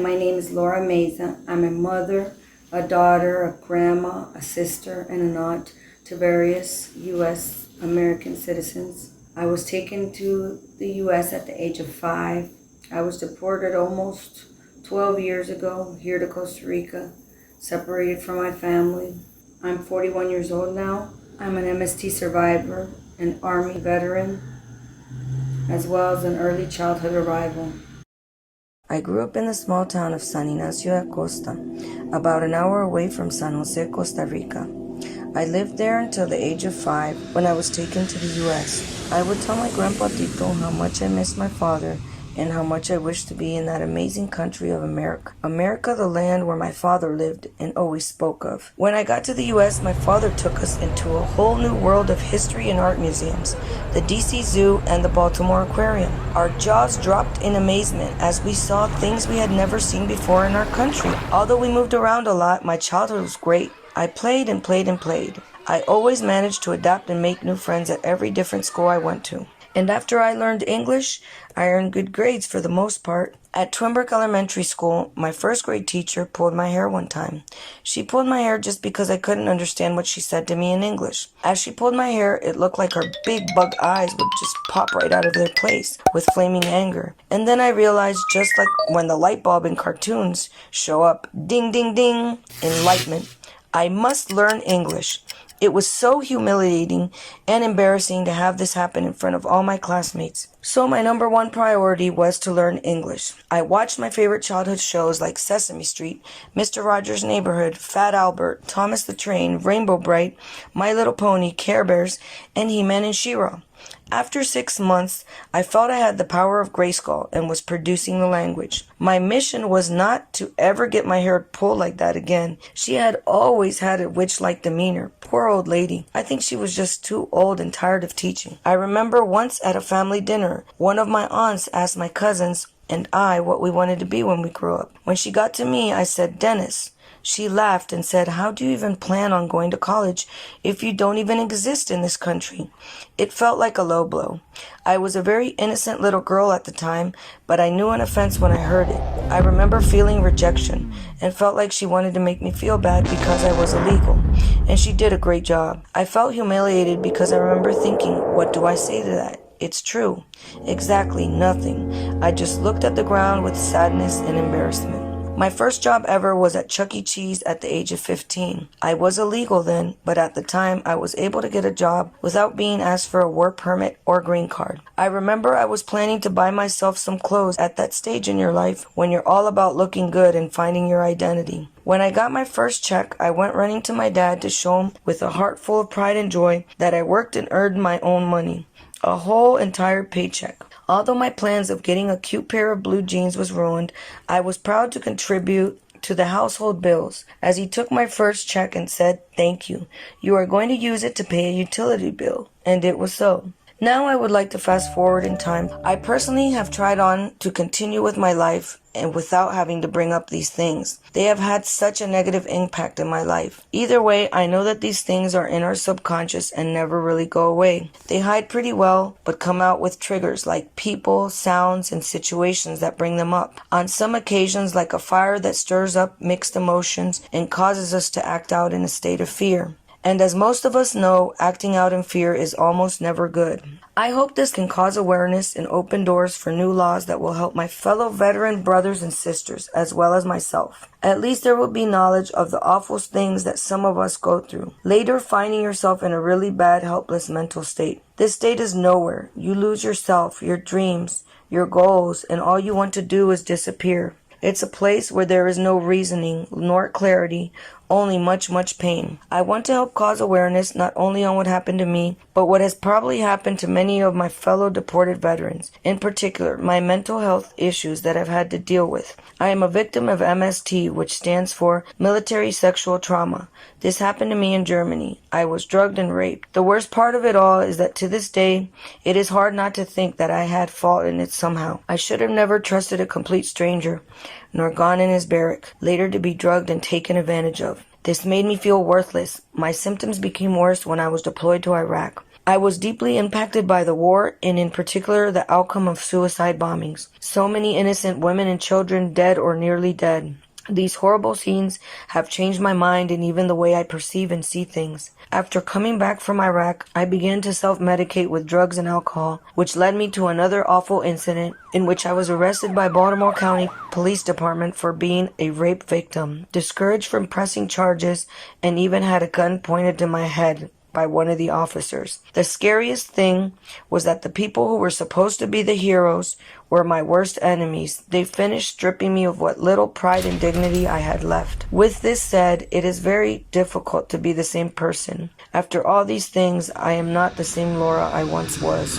My name is Laura Meza. I'm a mother, a daughter, a grandma, a sister, and an aunt to various U.S. American citizens. I was taken to the U.S. at the age of 5. I was deported almost 12 years ago here to Costa Rica, separated from my family. I'm 41 years old now. I'm an MST survivor, an Army veteran, as well as an early childhood arrival. I grew up in the small town of San Ignacio de Acosta, about an hour away from San Jose, Costa Rica. I lived there until the age of 5 when I was taken to the U.S. I would tell my grandpa Tito how much I missed my father and how much I wished to be in that amazing country of America. America, the land where my father lived and always spoke of. When I got to the U.S., my father took us into a whole new world of history and art museums, the D.C. Zoo and the Baltimore Aquarium. Our jaws dropped in amazement as we saw things we had never seen before in our country. Although we moved around a lot, my childhood was great. I played and played and played. I always managed to adapt and make new friends at every different school I went to. And after I learned English, I earned good grades for the most part. At Twinbrook Elementary School, my first grade teacher pulled my hair one time. She pulled my hair just because I couldn't understand what she said to me in English. As she pulled my hair, it looked like her big bug eyes would just pop right out of their place with flaming anger. And then I realized, just like when the light bulb in cartoons show up, ding, ding, ding, enlightenment, I must learn English. It was so humiliating and embarrassing to have this happen in front of all my classmates. So my number one priority was to learn English. I watched my favorite childhood shows like Sesame Street, Mr. Rogers' Neighborhood, Fat Albert, Thomas the Train, Rainbow Bright, My Little Pony, Care Bears, and He-Man and She-Ra. After 6 months, I felt I had the power of Grayskull and was producing the language. My mission was not to ever get my hair pulled like that again. She had always had a witch-like demeanor. Poor old lady. I think she was just too old and tired of teaching. I remember once at a family dinner, one of my aunts asked my cousins and I what we wanted to be when we grew up. When she got to me, I said, "Dennis." She laughed and said, "How do you even plan on going to college if you don't even exist in this country?" It felt like a low blow. I was a very innocent little girl at the time, but I knew an offense when I heard it. I remember feeling rejection and felt like she wanted to make me feel bad because I was illegal, and she did a great job. I felt humiliated because I remember thinking, what do I say to that? It's true. Exactly nothing. I just looked at the ground with sadness and embarrassment. My first job ever was at Chuck E. Cheese at the age of 15. I was illegal then, but at the time I was able to get a job without being asked for a work permit or green card. I remember I was planning to buy myself some clothes at that stage in your life when you're all about looking good and finding your identity. When I got my first check, I went running to my dad to show him with a heart full of pride and joy that I worked and earned my own money. A whole entire paycheck. Although my plans of getting a cute pair of blue jeans was ruined, I was proud to contribute to the household bills as he took my first check and said, "Thank you. You are going to use it to pay a utility bill." And it was so. Now I would like to fast forward in time. I personally have tried on to continue with my life and without having to bring up these things. They have had such a negative impact in my life. Either way, I know that these things are in our subconscious and never really go away. They hide pretty well, but come out with triggers like people, sounds, and situations that bring them up. On some occasions, like a fire that stirs up mixed emotions and causes us to act out in a state of fear. And as most of us know, acting out in fear is almost never good. I hope this can cause awareness and open doors for new laws that will help my fellow veteran brothers and sisters, as well as myself. At least there will be knowledge of the awful things that some of us go through. Later, finding yourself in a really bad, helpless mental state. This state is nowhere. You lose yourself, your dreams, your goals, and all you want to do is disappear. It's a place where there is no reasoning nor clarity, only much, much pain. I want to help cause awareness not only on what happened to me, but what has probably happened to many of my fellow deported veterans. In particular, my mental health issues that I've had to deal with. I am a victim of MST, which stands for military sexual trauma. This happened to me in Germany. I was drugged and raped. The worst part of it all is that to this day, it is hard not to think that I had fault in it somehow. I should have never trusted a complete stranger, nor gone in his barrack, later to be drugged and taken advantage of. This made me feel worthless. My symptoms became worse when I was deployed to Iraq. I was deeply impacted by the war, and in particular the outcome of suicide bombings. So many innocent women and children dead or nearly dead. These horrible scenes have changed my mind and even the way I perceive and see things. After coming back from Iraq, I began to self-medicate with drugs and alcohol, which led me to another awful incident in which I was arrested by Baltimore County Police Department for being a rape victim, discouraged from pressing charges, and even had a gun pointed to my head by one of the officers. The scariest thing was that the people who were supposed to be the heroes were my worst enemies. They finished stripping me of what little pride and dignity I had left. With this said, it is very difficult to be the same person. After all these things, I am not the same Laura I once was.